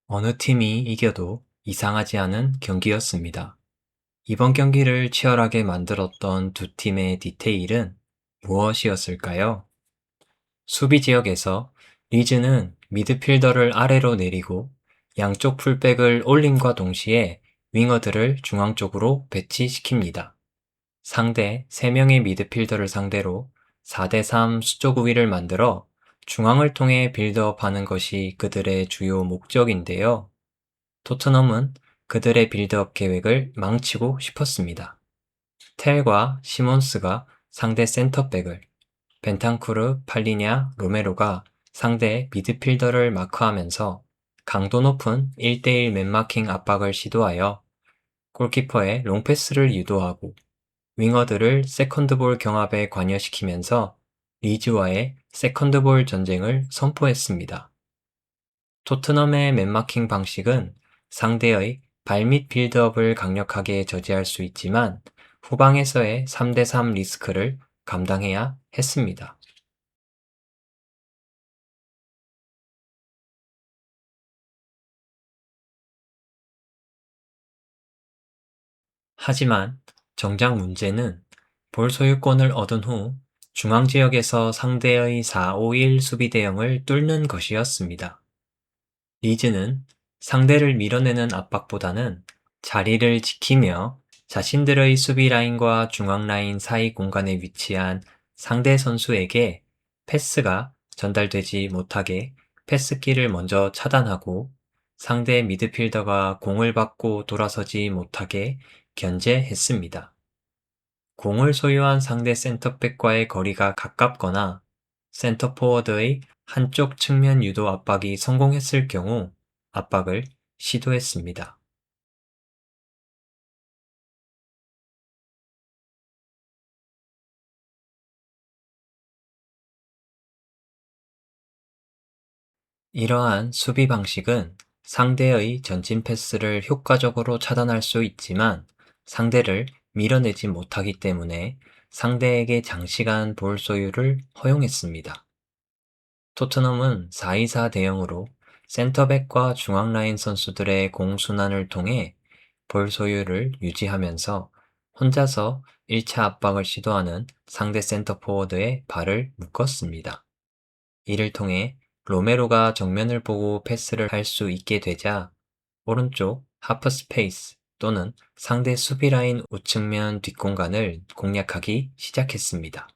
어느 팀이 이겨도 이상하지 않은 경기였습니다. 이번 경기를 치열하게 만들었던 두 팀의 디테일은 무엇이었을까요? 수비 지역에서 리즈는 미드필더를 아래로 내리고 양쪽 풀백을 올림과 동시에 윙어들을 중앙 쪽으로 배치시킵니다. 상대 3명의 미드필더를 상대로 4대3 수적 우위를 만들어 중앙을 통해 빌드업하는 것이 그들의 주요 목적인데요. 토트넘은 그들의 빌드업 계획을 망치고 싶었습니다. 텔과 시몬스가 상대 센터백을, 벤탄쿠르, 팔리냐, 로메로가 상대 미드필더를 마크하면서 강도 높은 1대1 맨마킹 압박을 시도하여 골키퍼의 롱패스를 유도하고 윙어들을 세컨드볼 경합에 관여시키면서 리즈와의 세컨드볼 전쟁을 선포했습니다. 토트넘의 맨마킹 방식은 상대의 발밑 빌드업을 강력하게 저지할 수 있지만 후방에서의 3대3 리스크를 감당해야 했습니다. 하지만 정작 문제는 볼 소유권을 얻은 후 중앙 지역에서 상대의 4-5-1 수비 대형을 뚫는 것이었습니다. 리즈는 상대를 밀어내는 압박보다는 자리를 지키며 자신들의 수비 라인과 중앙 라인 사이 공간에 위치한 상대 선수에게 패스가 전달되지 못하게 패스키를 먼저 차단하고 상대 미드필더가 공을 받고 돌아서지 못하게 견제했습니다. 공을 소유한 상대 센터백과의 거리가 가깝거나 센터포워드의 한쪽 측면 유도 압박이 성공했을 경우 압박을 시도했습니다. 이러한 수비 방식은 상대의 전진 패스를 효과적으로 차단할 수 있지만 상대를 밀어내지 못하기 때문에 상대에게 장시간 볼 소유를 허용했습니다. 토트넘은 4-2-4 대형으로 센터백과 중앙라인 선수들의 공순환을 통해 볼 소유를 유지하면서 혼자서 1차 압박을 시도하는 상대 센터 포워드의 발을 묶었습니다. 이를 통해 로메로가 정면을 보고 패스를 할 수 있게 되자 오른쪽 하프 스페이스 또는 상대 수비 라인 우측면 뒷공간을 공략하기 시작했습니다.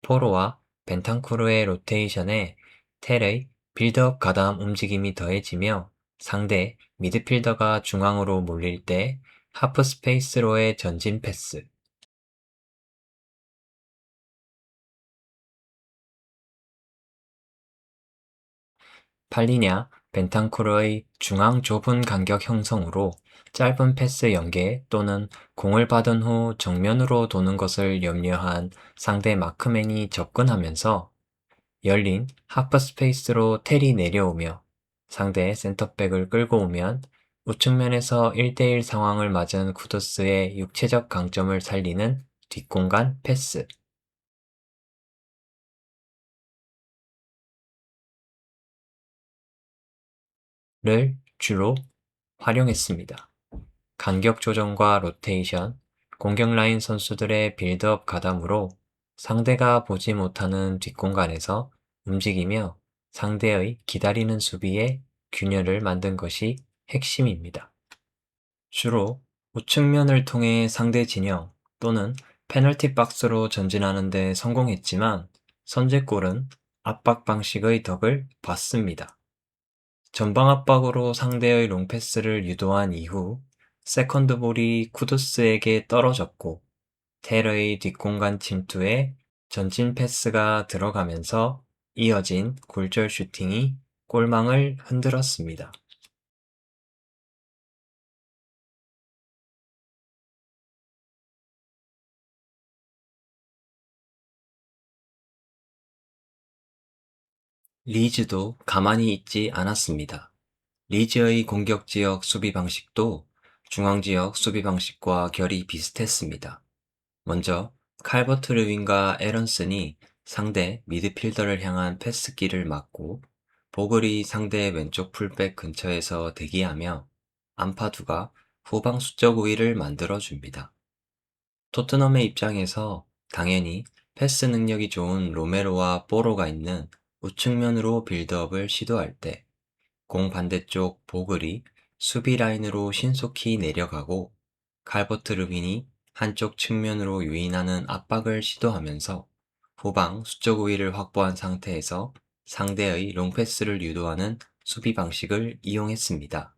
포로와 벤탄쿠르의 로테이션에 텔의 빌드업 가담 움직임이 더해지며 상대 미드필더가 중앙으로 몰릴 때 하프 스페이스로의 전진 패스, 팔리냐 벤탄쿠르의 중앙 좁은 간격 형성으로 짧은 패스 연계 또는 공을 받은 후 정면으로 도는 것을 염려한 상대 마크맨이 접근하면서 열린 하프 스페이스로 텔이 내려오며 상대 센터백을 끌고 오면 우측면에서 1대1 상황을 맞은 쿠두스의 육체적 강점을 살리는 뒷공간 패스를 주로 활용했습니다. 간격 조정과 로테이션, 공격 라인 선수들의 빌드업 가담으로 상대가 보지 못하는 뒷공간에서 움직이며 상대의 기다리는 수비에 균열을 만든 것이 핵심입니다. 주로 우측면을 통해 상대 진영 또는 페널티 박스로 전진하는 데 성공했지만 선제골은 압박 방식의 덕을 봤습니다. 전방 압박으로 상대의 롱패스를 유도한 이후 세컨드 볼이 쿠두스에게 떨어졌고 테러의 뒷공간 침투에 전진 패스가 들어가면서 이어진 굴절 슈팅이 골망을 흔들었습니다. 리즈도 가만히 있지 않았습니다. 리즈의 공격 지역 수비 방식도 중앙 지역 수비 방식과 결이 비슷했습니다. 먼저 칼버트 르윈과 에런슨이 상대 미드필더를 향한 패스기를 막고 보글이 상대의 왼쪽 풀백 근처에서 대기하며 안파두가 후방 수적 우위를 만들어줍니다. 토트넘의 입장에서 당연히 패스 능력이 좋은 로메로와 뽀로가 있는 우측면으로 빌드업을 시도할 때 공 반대쪽 보글이 수비 라인으로 신속히 내려가고 칼버트 르빈이 한쪽 측면으로 유인하는 압박을 시도하면서 후방 수적 우위를 확보한 상태에서 상대의 롱패스를 유도하는 수비 방식을 이용했습니다.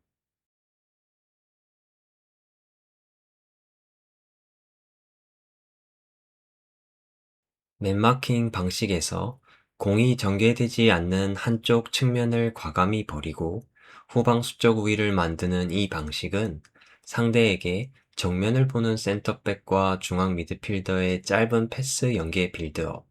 맨마킹 방식에서 공이 전개되지 않는 한쪽 측면을 과감히 버리고 후방 수적 우위를 만드는 이 방식은 상대에게 정면을 보는 센터백과 중앙 미드필더의 짧은 패스 연계 빌드업,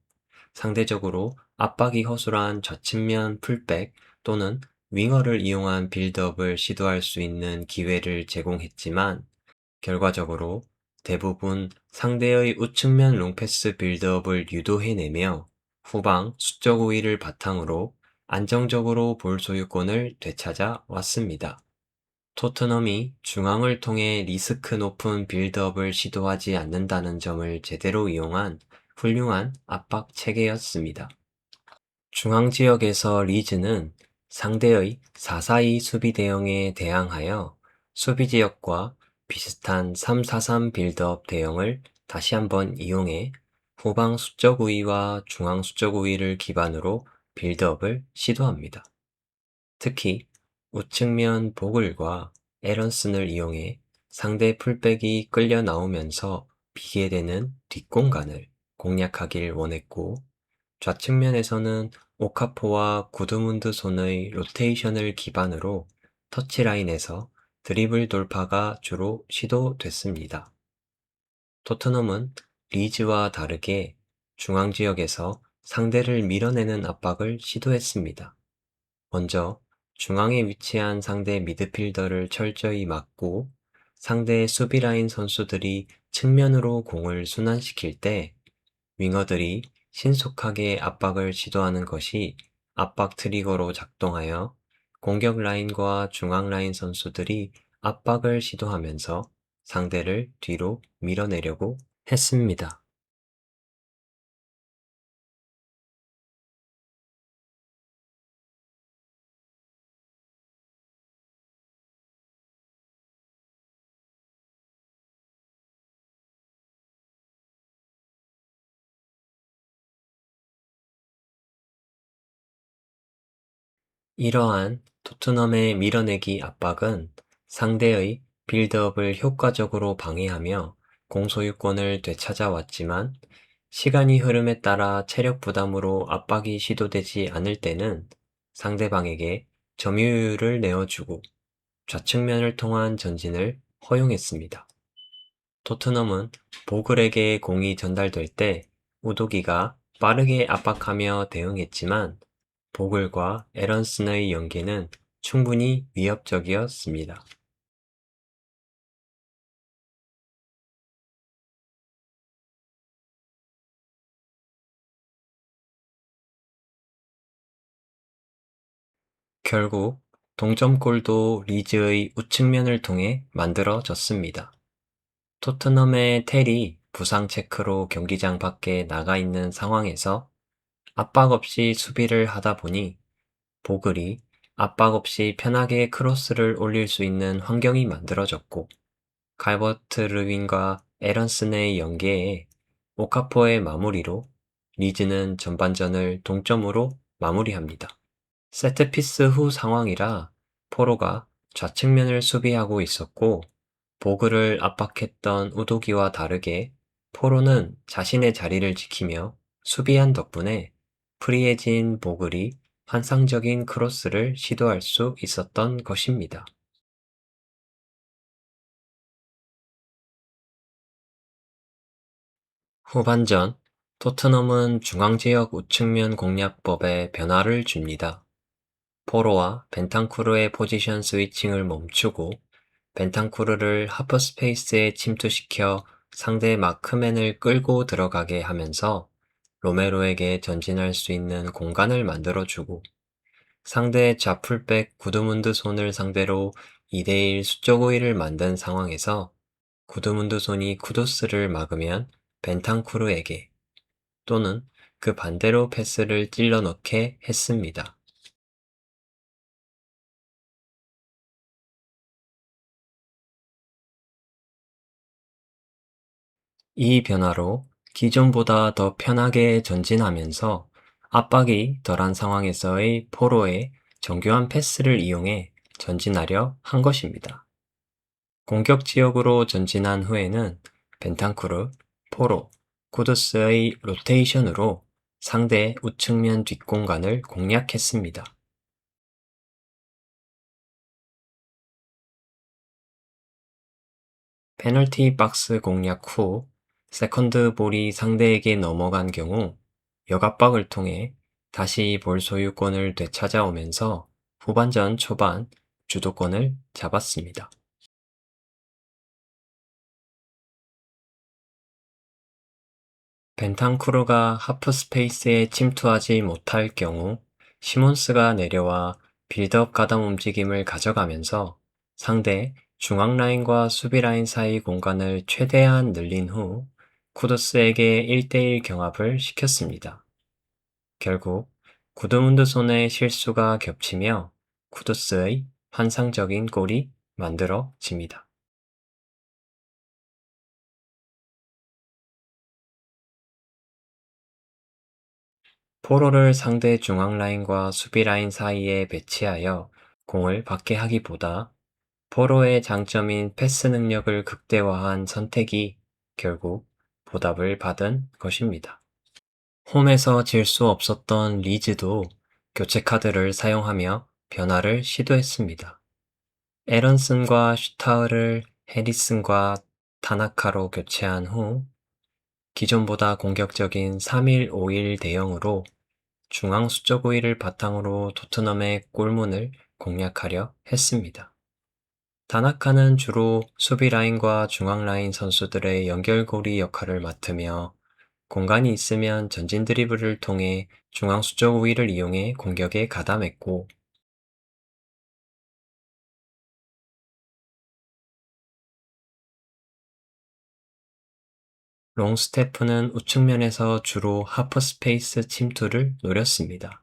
상대적으로 압박이 허술한 좌측면 풀백 또는 윙어를 이용한 빌드업을 시도할 수 있는 기회를 제공했지만 결과적으로 대부분 상대의 우측면 롱패스 빌드업을 유도해내며 후방 수적 우위를 바탕으로 안정적으로 볼 소유권을 되찾아 왔습니다. 토트넘이 중앙을 통해 리스크 높은 빌드업을 시도하지 않는다는 점을 제대로 이용한 훌륭한 압박 체계였습니다. 중앙 지역에서 리즈는 상대의 4-4-2 수비 대형에 대항하여 수비 지역과 비슷한 3-4-3 빌드업 대형을 다시 한번 이용해 후방 수적 우위와 중앙 수적 우위를 기반으로 빌드업을 시도합니다. 특히 우측면 보글과 에런슨을 이용해 상대 풀백이 끌려 나오면서 비게 되는 뒷공간을 공략하길 원했고 좌측면에서는 오카포와 구드문드 손의 로테이션을 기반으로 터치라인에서 드리블 돌파가 주로 시도됐습니다. 토트넘은 리즈와 다르게 중앙 지역에서 상대를 밀어내는 압박을 시도했습니다. 먼저 중앙에 위치한 상대 미드필더를 철저히 막고 상대 수비라인 선수들이 측면으로 공을 순환시킬 때 윙어들이 신속하게 압박을 시도하는 것이 압박 트리거로 작동하여 공격 라인과 중앙 라인 선수들이 압박을 시도하면서 상대를 뒤로 밀어내려고 했습니다. 이러한 토트넘의 밀어내기 압박은 상대의 빌드업을 효과적으로 방해하며 공소유권을 되찾아왔지만 시간이 흐름에 따라 체력 부담으로 압박이 시도되지 않을 때는 상대방에게 점유율을 내어주고 좌측면을 통한 전진을 허용했습니다. 토트넘은 보글에게 공이 전달될 때 우도기가 빠르게 압박하며 대응했지만 보글과 에런슨의 연계는 충분히 위협적이었습니다. 결국 동점골도 리즈의 우측면을 통해 만들어졌습니다. 토트넘의 텔이 부상 체크로 경기장 밖에 나가 있는 상황에서 압박 없이 수비를 하다 보니 보글이 압박 없이 편하게 크로스를 올릴 수 있는 환경이 만들어졌고 칼버트 르윈과 에런슨의 연계에 오카포의 마무리로 리즈는 전반전을 동점으로 마무리합니다. 세트피스 후 상황이라 포로가 좌측면을 수비하고 있었고 보그를 압박했던 우도기와 다르게 포로는 자신의 자리를 지키며 수비한 덕분에 프리해진 보글이 환상적인 크로스를 시도할 수 있었던 것입니다. 후반전, 토트넘은 중앙지역 우측면 공략법에 변화를 줍니다. 포로와 벤탄쿠르의 포지션 스위칭을 멈추고 벤탄쿠르를 하프 스페이스에 침투시켜 상대 마크맨을 끌고 들어가게 하면서 로메로에게 전진할 수 있는 공간을 만들어주고 상대 좌풀백 구드문드손을 상대로 2대1 수적 우위를 만든 상황에서 구드문드손이 쿠두스를 막으면 벤탄쿠르에게 또는 그 반대로 패스를 찔러 넣게 했습니다. 이 변화로 기존보다 더 편하게 전진하면서 압박이 덜한 상황에서의 포로의 정교한 패스를 이용해 전진하려 한 것입니다. 공격 지역으로 전진한 후에는 벤탄쿠르, 포로, 쿠두스의 로테이션으로 상대 우측면 뒷공간을 공략했습니다. 페널티 박스 공략 후 세컨드 볼이 상대에게 넘어간 경우 역압박을 통해 다시 볼 소유권을 되찾아오면서 후반전 초반 주도권을 잡았습니다. 벤탄쿠르가 하프 스페이스에 침투하지 못할 경우 시몬스가 내려와 빌드업 가담 움직임을 가져가면서 상대 중앙 라인과 수비 라인 사이 공간을 최대한 늘린 후 쿠두스에게 1대1 경합을 시켰습니다. 결국 구드문드손의 실수가 겹치며 쿠두스의 환상적인 골이 만들어집니다. 포로를 상대 중앙 라인과 수비 라인 사이에 배치하여 공을 받게 하기보다 포로의 장점인 패스 능력을 극대화한 선택이 결국 보답을 받은 것입니다. 홈에서 질 수 없었던 리즈도 교체 카드를 사용하며 변화를 시도했습니다. 에런슨과 슈타흐를 해리슨과 타나카로 교체한 후 기존보다 공격적인 3-1-5-1 대형으로 중앙 수적 우위를 바탕으로 토트넘의 골문을 공략하려 했습니다. 다나카는 주로 수비 라인과 중앙 라인 선수들의 연결고리 역할을 맡으며 공간이 있으면 전진 드리블을 통해 중앙 수적 우위를 이용해 공격에 가담했고 롱스테프는 우측면에서 주로 하프 스페이스 침투를 노렸습니다.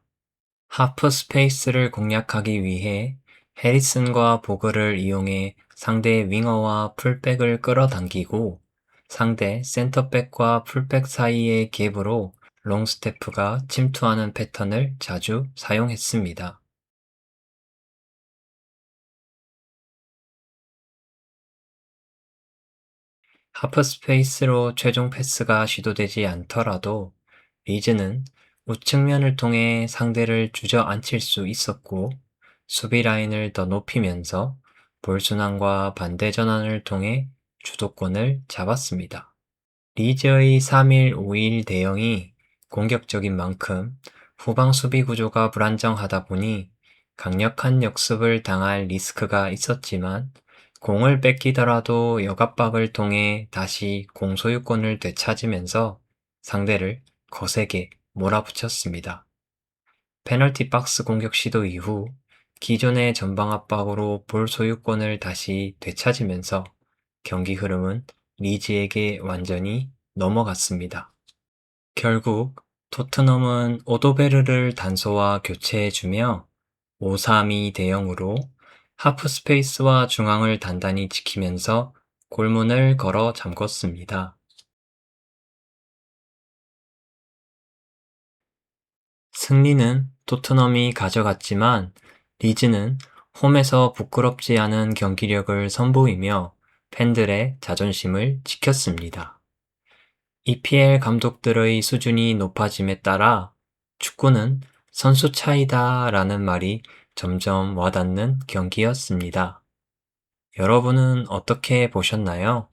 하프 스페이스를 공략하기 위해 해리슨과 보그를 이용해 상대 윙어와 풀백을 끌어당기고 상대 센터백과 풀백 사이의 갭으로 롱스테프가 침투하는 패턴을 자주 사용했습니다. 하프 스페이스로 최종 패스가 시도되지 않더라도 리즈는 우측면을 통해 상대를 주저앉힐 수 있었고 수비 라인을 더 높이면서 볼 순환과 반대 전환을 통해 주도권을 잡았습니다. 리즈의 3-1-5-1 대형이 공격적인 만큼 후방 수비 구조가 불안정하다 보니 강력한 역습을 당할 리스크가 있었지만 공을 뺏기더라도 역압박을 통해 다시 공소유권을 되찾으면서 상대를 거세게 몰아붙였습니다. 페널티 박스 공격 시도 이후 기존의 전방 압박으로 볼 소유권을 다시 되찾으면서 경기 흐름은 리즈에게 완전히 넘어갔습니다. 결국 토트넘은 오도베르를 단소와 교체해주며 5-3-2 대형으로 하프 스페이스와 중앙을 단단히 지키면서 골문을 걸어 잠궜습니다. 승리는 토트넘이 가져갔지만 리즈는 홈에서 부끄럽지 않은 경기력을 선보이며 팬들의 자존심을 지켰습니다. EPL 감독들의 수준이 높아짐에 따라 축구는 선수 차이다 라는 말이 점점 와닿는 경기였습니다. 여러분은 어떻게 보셨나요?